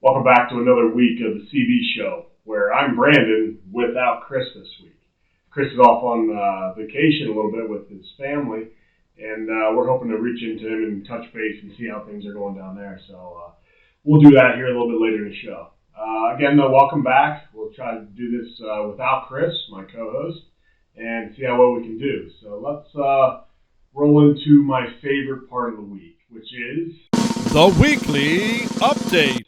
Welcome back to another week of the CB Show, where I'm Brandon without Chris this week. Chris is off on vacation a little bit with his family, and we're hoping to reach into him and touch base and see how things are going down there. So we'll do that here a little bit later in the show. Again, though, welcome back. We'll try to do this without Chris, my co-host, and see how well we can do. So let's roll into my favorite part of the week, which is the weekly update.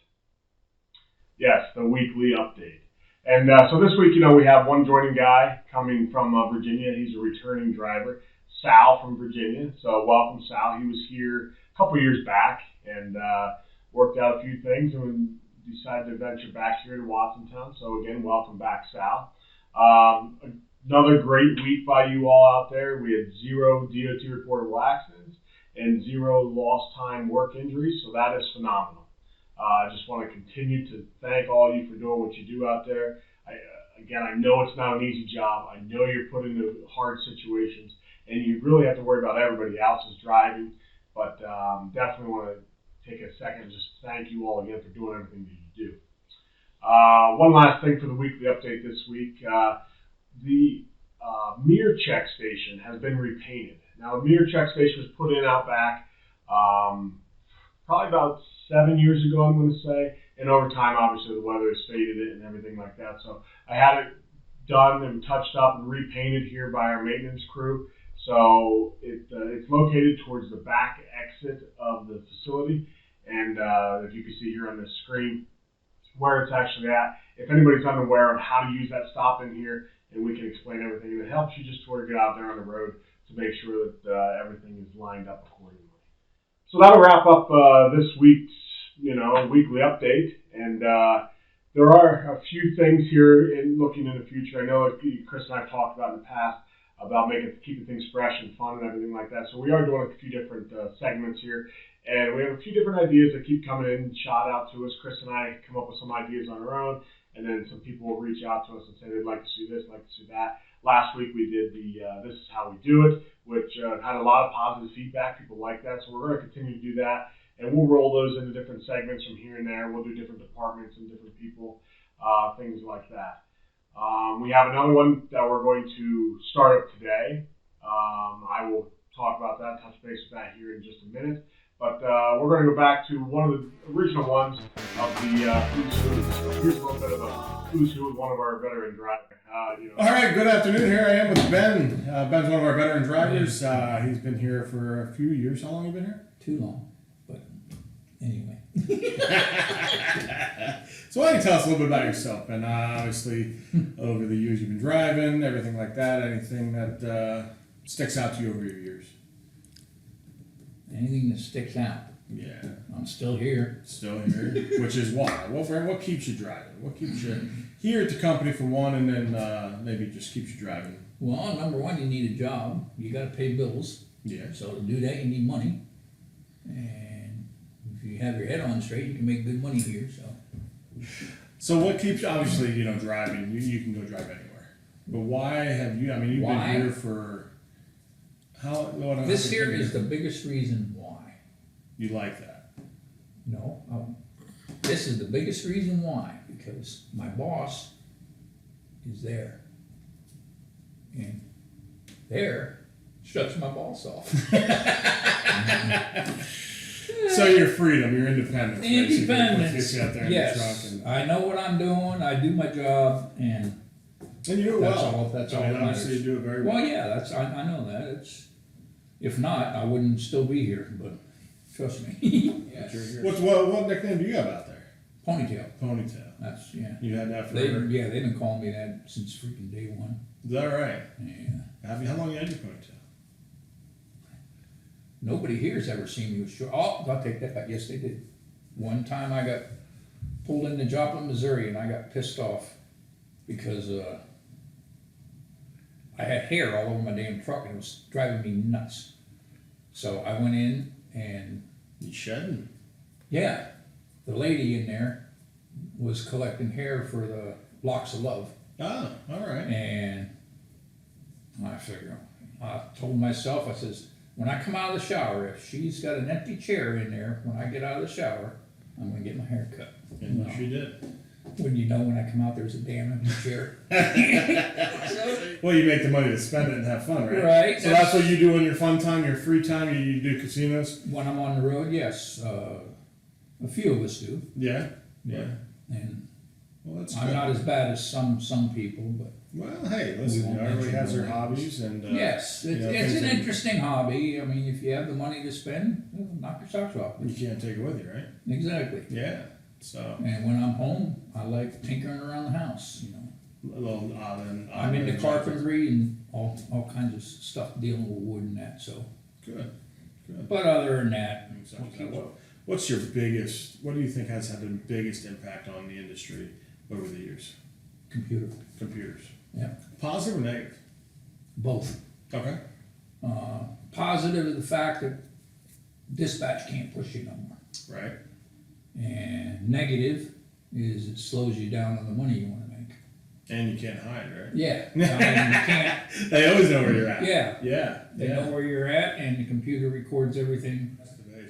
Yes, the weekly update. And so this week, we have one joining guy coming from Virginia. He's a returning driver, Sal from Virginia. So welcome, Sal. He was here a couple years back and worked out a few things and decided to venture back here to Watsontown. So again, welcome back, Sal. Another great week by you all out there. We had 0 DOT reportable accidents and 0 lost time work injuries. So that is phenomenal. I just want to continue to thank all of you for doing what you do out there. I know it's not an easy job. I know you're put into hard situations, and you really have to worry about everybody else's driving. But definitely want to take a second and just thank you all again for doing everything that you do. One last thing for the weekly update this week. The mirror check station has been repainted. Now, the mirror check station was put in out back probably about 7 years ago, I'm going to say. And over time, obviously, the weather has faded it and everything like that. So I had it done and touched up and repainted here by our maintenance crew. So it's located towards the back exit of the facility. And if you can see here on this screen where it's actually at, if anybody's unaware of how to use that stop in here, and we can explain everything, and it helps you just sort of get out there on the road to make sure that everything is lined up accordingly. So that'll wrap up this week's, weekly update. And there are a few things here in looking in the future. I know that Chris and I have talked about in the past about keeping things fresh and fun and everything like that. So we are doing a few different segments here. And we have a few different ideas that keep coming in, shot out to us. Chris and I come up with some ideas on our own. And then some people will reach out to us and say they'd like to see this, like to see that. Last week we did the This Is How We Do It, which had a lot of positive feedback. People like that. So we're going to continue to do that. And we'll roll those into different segments from here and there. We'll do different departments and different people, things like that. We have another one that we're going to start up today. I will talk about that, touch base with that here in just a minute. But we're going to go back to one of the original ones of the Who's Who. So here's a little bit of a Who's Who with one of our veteran drivers. All right, good afternoon. Here I am with Ben. Ben's one of our veteran drivers. He's been here for a few years. How long have you been here? Too long, but anyway. So why don't you tell us a little bit about yourself? And obviously, over the years you've been driving, everything like that, anything that sticks out to you over your years? Anything that sticks out. Yeah. I'm still here. Still here, which is why. What keeps you driving? What keeps you here at the company for one, and then maybe just keeps you driving? Well, number one, you need a job. You got to pay bills. Yeah. So to do that, you need money. And if you have your head on straight, you can make good money here. So what keeps you, obviously, driving, you can go drive anywhere. But why have you, you've been here for, this here is the biggest reason why. You like that? No. This is the biggest reason why. Because my boss is there. And there shuts my boss off. So your freedom, your independence. Independence. You out there in yes. the truck I know what I'm doing. I do my job, and you do it well. That's all that matters. Obviously, you do it very well. Well, yeah, I know that. If not, I wouldn't still be here. But trust me. Yes. What nickname do you have out there? Ponytail. That's You had that forever. They've been calling me that since freaking day one. Is that right? Yeah. How long you had your ponytail? Nobody here's ever seen me with short. Oh, I'll take that back. Yes, they did. One time I got pulled into Joplin, Missouri, and I got pissed off because I had hair all over my damn truck, and it was driving me nuts. So I went in and... You shedding? Yeah. The lady in there was collecting hair for the Locks of Love. Oh, all right. And I told myself, I says, when I come out of the shower, if she's got an empty chair in there, when I get out of the shower, I'm going to get my hair cut. And You did. When you know when I come out, there's a damn empty chair. Well, you make the money to spend it and have fun, right? Right. So that's what you do in your fun time, your free time. You do casinos. When I'm on the road, yes, a few of us do, Yeah. Yeah. and Well, that's I'm good. not as bad as some people, but Well, hey, listen. won't Everybody mention has their names. hobbies, and yes, you know, it's things an that interesting hobby. I mean, if you have the money to spend, knock your socks off. you can't take it with you, right? Exactly. Yeah. So And when I'm home, I like tinkering around the house. You know, a little odd and I'm into carpentry and all kinds of stuff dealing with wood and that. So, Good. Good. but other than that, What's your biggest? What do you think has had the biggest impact on the industry over the years? computer, Computers. yeah, Positive or negative? both. Okay. Positive is the fact that dispatch can't push you no more. Right. And negative is it slows you down on the money you want to make. And you can't hide, right? Yeah, I mean, you can't. They always know where you're at. Yeah, Yeah. they know where you're at, and the computer records everything.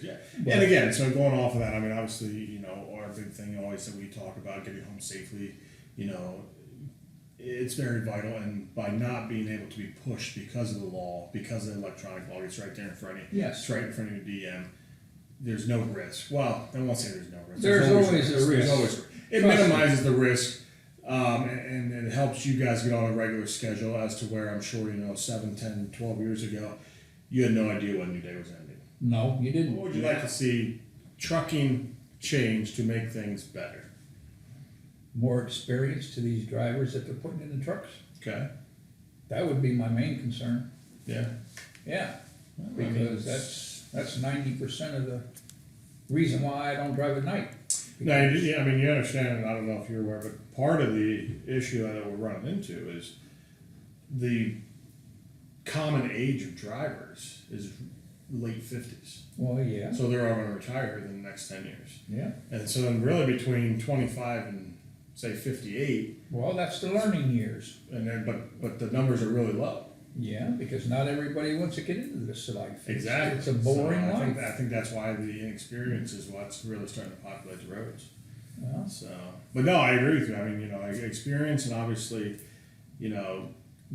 Yeah. But- And again, so going off of that, I mean, obviously, you know, our big thing always that we talk about getting home safely, you know, it's very vital. And by not being able to be pushed because of the law, because of the electronic log, it's right there in front of you. Yes. It's right in front of your DM. There's no risk. Well, I won't say there's no risk. There's always a There's risk. always it Trust me. minimizes the risk, and it helps you guys get on a regular schedule as to where I'm sure, you know, 7, 10, 12 years ago, you had no idea when your day was ending. No, you didn't. What would you like to see trucking change to make things better? More experience to these drivers that they're putting in the trucks. Okay. That would be my main concern. Yeah. Yeah, I mean, because that's 90% of the reason why I don't drive at night. Now, I mean, you understand, and I don't know if you're aware, but part of the issue that we're running into is the common age of drivers is late 50s. Well, yeah, So they're all going to retire in the next 10 years. yeah. And so then really between 25 and say 58, Well, that's the learning years. and then but the numbers are really low. Yeah, because not everybody wants to get into this life. Exactly. It's a boring So life. I think that's why the inexperience is what's really starting to populate the roads. Yeah. So, but no, I agree with you. I mean, you know, experience and obviously, you know,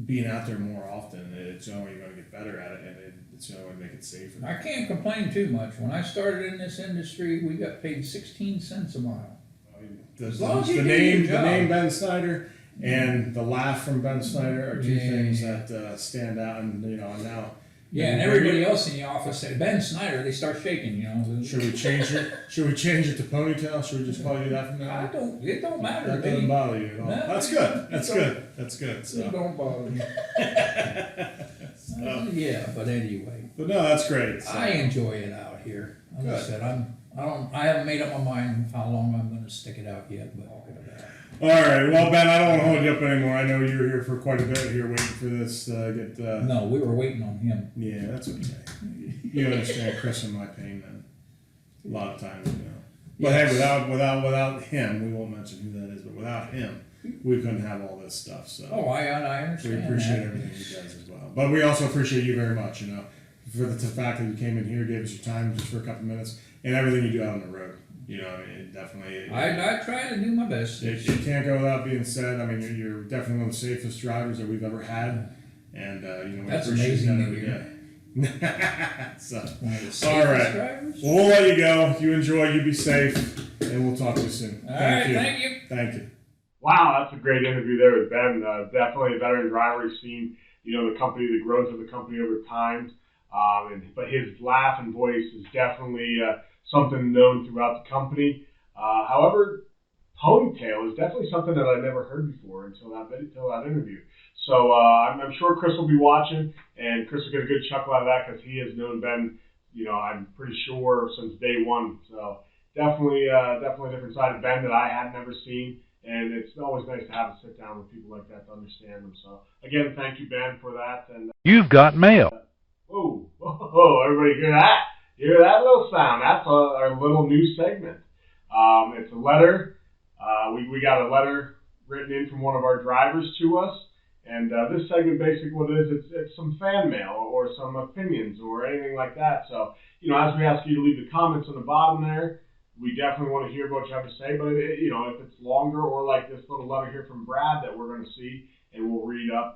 being out there more often, it's the only way you're going to get better at it, and it's the only way to make it safer. I can't complain too much. When I started in this industry, we got paid 16 cents a mile. I mean, As long as you do your the job. name Ben Snyder and the laugh from Ben Snyder are two Yeah. things that stand out, and you know now. Yeah, and everybody else in the office said, Ben Snyder, they start shaking, you know. Should we change it? Should we change it to ponytail? Should we just call you that from now on? It don't matter That to doesn't me. bother you at all. No, That's good. That's good. That's good. It So, don't bother me. Yeah, but anyway, but no, that's great. So, I enjoy it out here. Like I Good. said, I haven't made up my mind how long I'm gonna stick it out yet, but all right. Well, Ben, I don't want to hold you up anymore. I know you were here for quite a bit here waiting for this to get. no, we were waiting on him. Yeah, that's okay. You understand Chris and my pain then. A lot of times, you know. But Yes. hey, without him, we won't mention who that is, but without him, we couldn't have all this stuff. So Oh, I we understand appreciate that. everything you guys as well. But we also appreciate you very much, you know, for the fact that you came in here, gave us your time just for a couple minutes, and everything you do out on the road. You know, it definitely. I try to do my best. It can't go without being said. I mean, you're definitely one of the safest drivers that we've ever had, and you know we That's appreciate amazing that to every hear. day. So, One of the safest all right. drivers. Well, we'll let you go. You enjoy. You be safe, and we'll talk to you soon. All right, thank you. Thank you. Wow, that's a great interview there with Ben. Definitely a veteran driver. He's seen, you know, the company, the growth of the company over time. But his laugh and voice is definitely something known throughout the company. However, ponytail is definitely something that I've never heard before until that interview. So I'm sure Chris will be watching, and Chris will get a good chuckle out of that because he has known Ben, you know, I'm pretty sure since day one. So definitely a different side of Ben that I had never seen. And it's always nice to have a sit down with people like that to understand them. So again, thank you, Ben, for that. And You've got mail. whoa, everybody hear that? Hear that little sound? That's our little new segment. It's a letter. We got a letter written in from one of our drivers to us. And this segment, basically what it is, it's some fan mail or some opinions or anything like that. So, you know, as we ask you to leave the comments on the bottom there, we definitely want to hear what you have to say. But if it's longer or like this little letter here from Brad that we're going to see and we'll read up,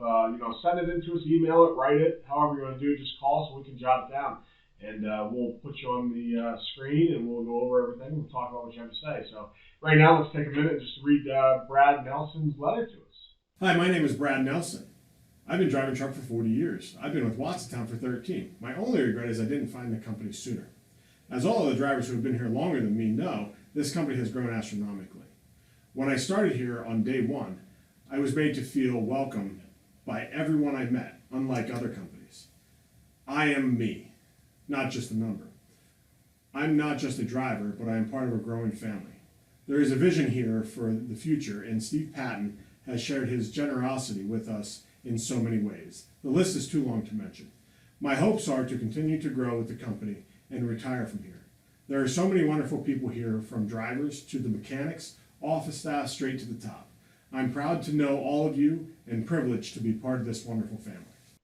send it into us, email it, write it, however you want to do it. Just call us so we can jot it down, and we'll put you on the screen and we'll go over everything and we'll talk about what you have to say. So right now, let's take a minute just to read Brad Nelson's letter to us. Hi, my name is Brad Nelson. I've been driving truck for 40 years. I've been with Watsontown for 13. My only regret is I didn't find the company sooner. As all of the drivers who have been here longer than me know, this company has grown astronomically. When I started here on day one, I was made to feel welcome by everyone I met, unlike other companies. I am me, not just a number. I'm not just a driver, but I am part of a growing family. There is a vision here for the future, and Steve Patton has shared his generosity with us in so many ways. The list is too long to mention. My hopes are to continue to grow with the company and retire from here. There are so many wonderful people here, from drivers to the mechanics, office staff, straight to the top. I'm proud to know all of you and privileged to be part of this wonderful family.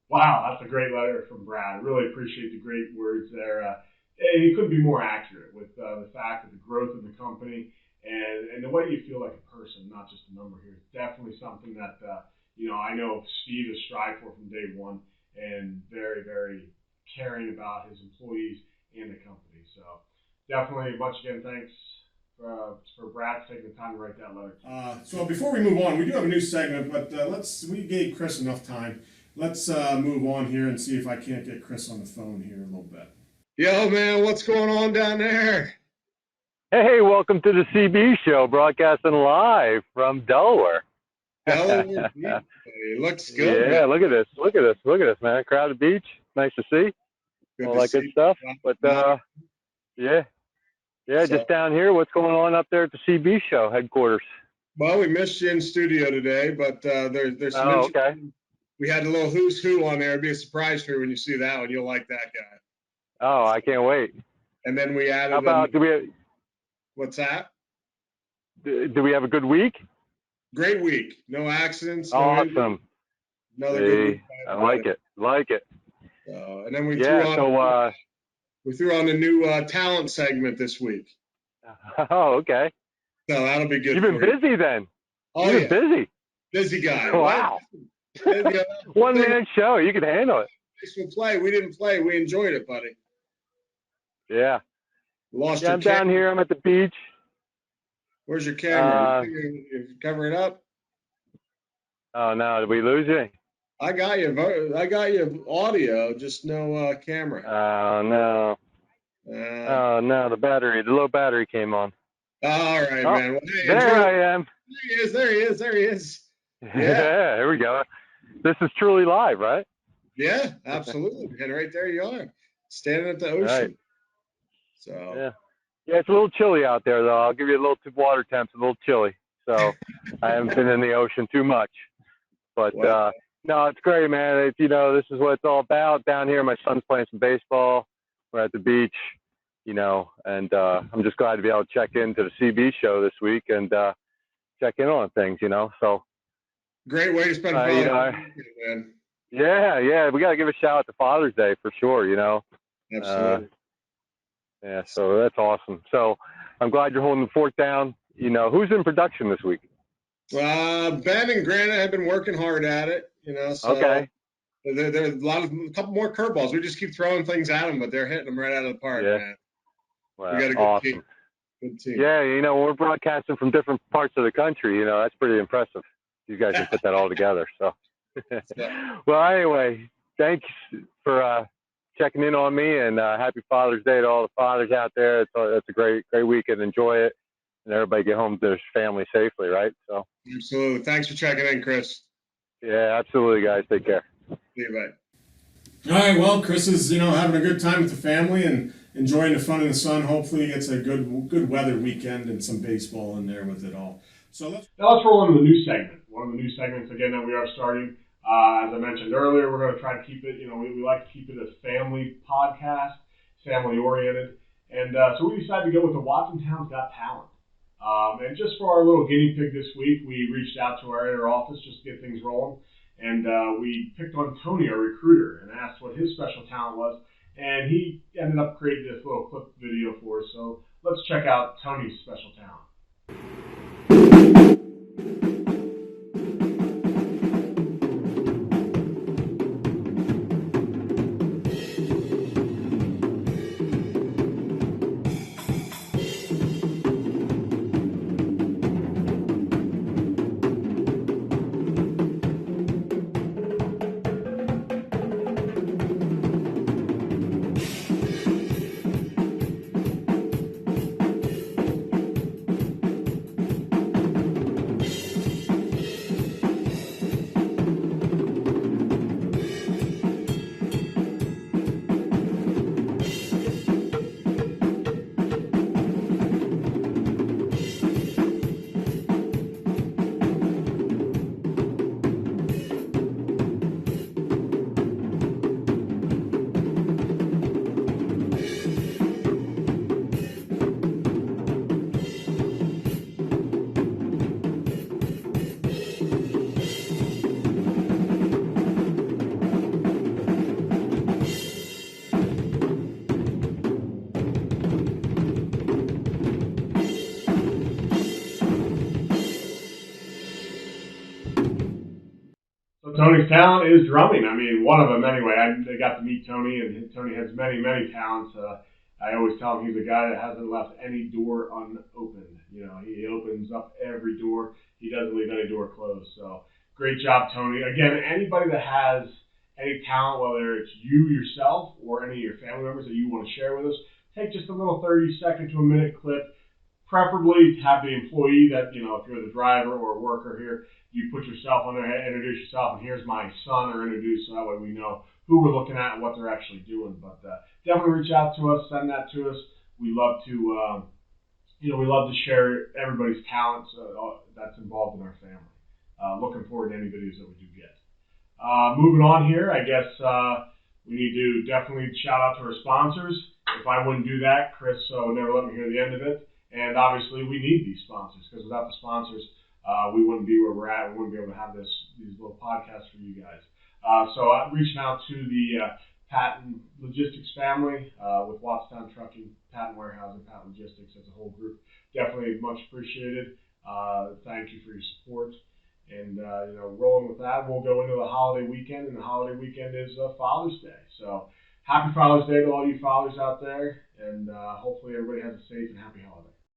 Wow, that's a great letter from Brad. Really appreciate the great words there. It couldn't be more accurate with the fact that the growth of the company and the way you feel like a person, not just a number here, is definitely something that I know Steve has strived for from day one, and very, very caring about his employees and the company. So definitely, once again, thanks for Brad taking the time to write that letter. So before we move on, we do have a new segment, but we gave Chris enough time. Let's move on here and see if I can't get Chris on the phone here a little bit. Yo, man, what's going on down there? Hey, welcome to the CB show, broadcasting live from Delaware. Delaware Beach, buddy. Looks good. Yeah, man. look at this, man. Crowded beach, nice to see. Good All to that see good stuff. you. But yeah, So- just down here. What's going on up there at the CB show headquarters? Well, we missed you in studio today, but there's some Oh, okay. We had a little who's who on there. It'd be a surprise for you when you see that one. You'll like that guy. Oh, I can't wait. And then we added. How about What's that? do we have a good week? Great week. No accidents. No Awesome. Another good week. I like it. And then we Yeah. threw on a new talent segment this week. Oh, okay. So that'll be good. You've been for you. busy then. Oh You've yeah, been busy. busy guy. Wow. Busy. One man show. You can handle it. We'll play. We didn't play. We enjoyed it, buddy. Yeah. Lost Yeah, your I'm down camera. here. I'm at the beach. Where's your camera? You cover it up. Oh no, did we lose you? I got you audio, just no camera. Oh no. Oh no, the low battery came on. All right, Oh, man. Well, hey, There I am. There he is. Yeah, here we go. This is truly live, right? Yeah, absolutely. And right there you are, standing at the ocean. Right. So Yeah, it's a little chilly out there though. I'll give you a little water temps, a little chilly. So I haven't been in the ocean too much. But Wow. no, it's great, man. This is what it's all about down here. My son's playing some baseball. We're at the beach, and I'm just glad to be able to check into the CB show this week and check in on things, So great way to spend Father's Day, man. yeah, we got to give a shout out to Father's Day for sure, Absolutely. Yeah, so that's awesome. So I'm glad you're holding the fort down. Who's in production this week? Ben and Granite have been working hard at it, So Okay. There's a couple more curveballs. We just keep throwing things at them, but they're hitting them right out of the park, Yeah. man. Well, We got a good awesome. team. Good team. Yeah, when we're broadcasting from different parts of the country, that's pretty impressive. You guys can put that all together. So, well, anyway, thanks for checking in on me, and happy Father's Day to all the fathers out there. It's a great weekend. Enjoy it, and everybody get home to their family safely, right? So, Absolutely. Thanks for checking in, Chris. yeah, absolutely, guys. Take care. See you, bye. All right, well, Chris is, having a good time with the family and enjoying the fun in the sun. Hopefully he gets a good weather weekend and some baseball in there with it all. So Now let's roll into the new segment. One of the new segments, again, that we are starting. As I mentioned earlier, we're going to try to keep it, we like to keep it a family podcast, family-oriented. And so we decided to go with the Watsontown's Got Talent. And just for our little guinea pig this week, we reached out to our inner office just to get things rolling. And we picked on Tony, our recruiter, and asked what his special talent was. And he ended up creating this little clip video for us. So let's check out Tony's special talent. So Tony's talent is drumming. I mean, one of them anyway. I got to meet Tony, and Tony has many, many talents. I always tell him he's a guy that hasn't left any door unopened. You know, he opens up every door. He doesn't leave any door closed. So great job, Tony. Again, anybody that has any talent, whether it's you yourself or any of your family members that you want to share with us, take just a little 30-second to a minute clip. Preferably have the employee that, you know, if you're the driver or a worker here, you put yourself on there, introduce yourself, and here's my son, or introduce, so that way we know who we're looking at and what they're actually doing. But definitely reach out to us, send that to us. We love to, we love to share everybody's talents that's involved in our family. Looking forward to any videos that we do get. Moving on here, I guess we need to definitely shout out to our sponsors. If I wouldn't do that, Chris would never let me hear the end of it. And obviously, we need these sponsors, because without the sponsors, we wouldn't be where we're at. We wouldn't be able to have these little podcasts for you guys. So I'm reaching out to the Patton Logistics family with Wattstown Trucking, Patton Warehousing, Patton Logistics as a whole group. Definitely much appreciated. Thank you for your support. And, rolling with that, we'll go into the holiday weekend, and the holiday weekend is Father's Day. So happy Father's Day to all you fathers out there, and hopefully everybody has a safe and happy holiday.